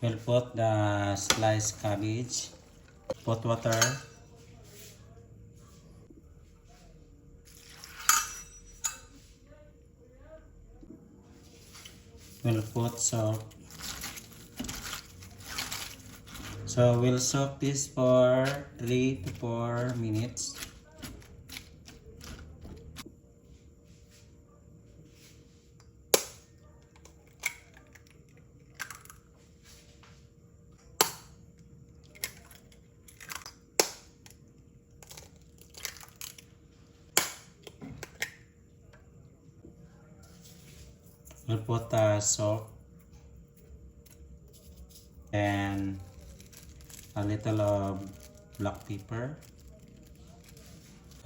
We'll put the sliced cabbage. Put water. We'll put salt. So we'll soak this for 3 to 4 minutes. We'll put salt and a little of black pepper.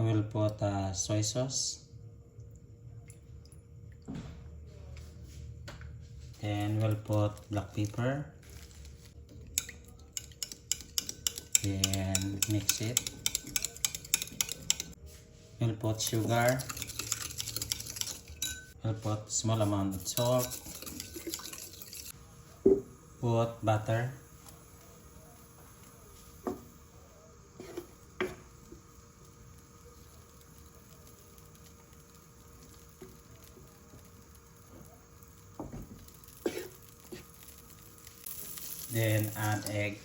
I will put soy sauce. Then we'll put black pepper. Then mix it. We'll put sugar. We'll put small amount of salt. Put butter. Then add egg.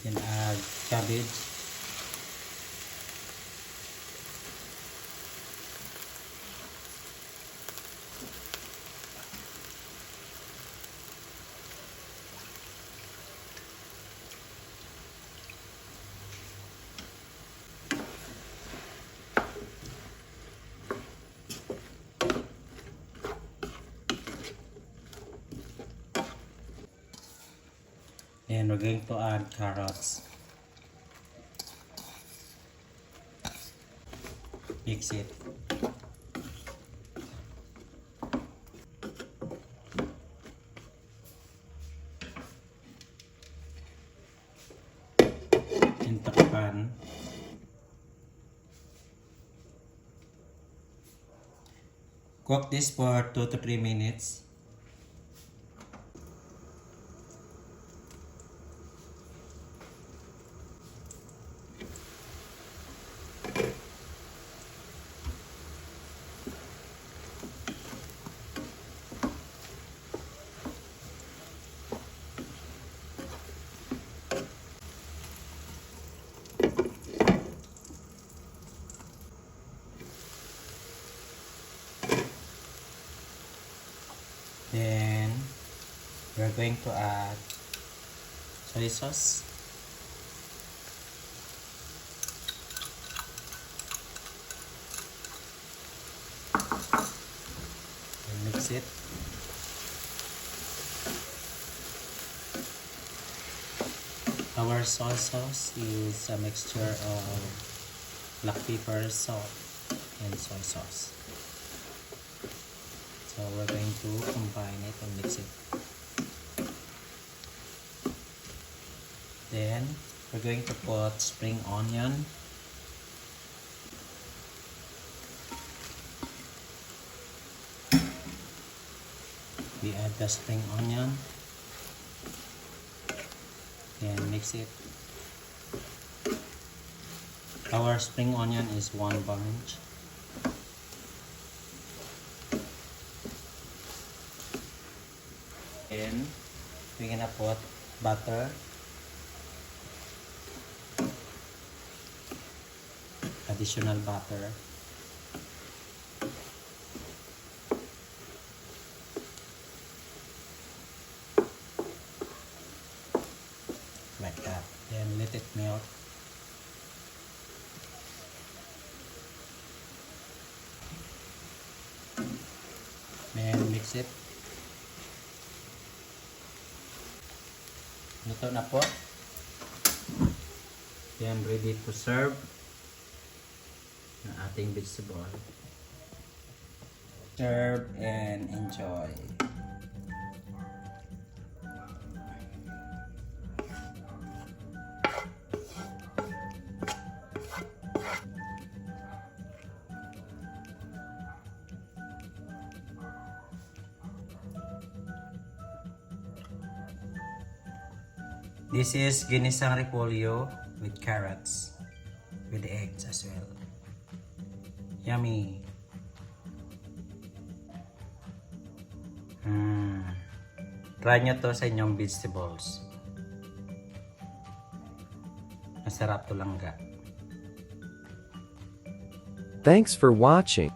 Then add cabbage. And we're going to add carrots. Mix it. Into the pan. Cook this for 2 to 3 minutes. Then we're going to add soy sauce. And mix it. Our soy sauce is a mixture of black pepper, salt, and soy sauce. So we're going to combine it and mix it. Then we're going to put spring onion. We add the spring onion and mix it. Our spring onion is 1 bunch. Then we're gonna put butter. additional butter. Like that. Then let it melt. Then mix it. Luto na po. Then ready to serve na ating vegetable. Serve and enjoy. This is ginisang repolyo with carrots, with eggs as well. Yummy! Try nyo to sa inyong vegetables. Masarap to langga. Thanks for watching.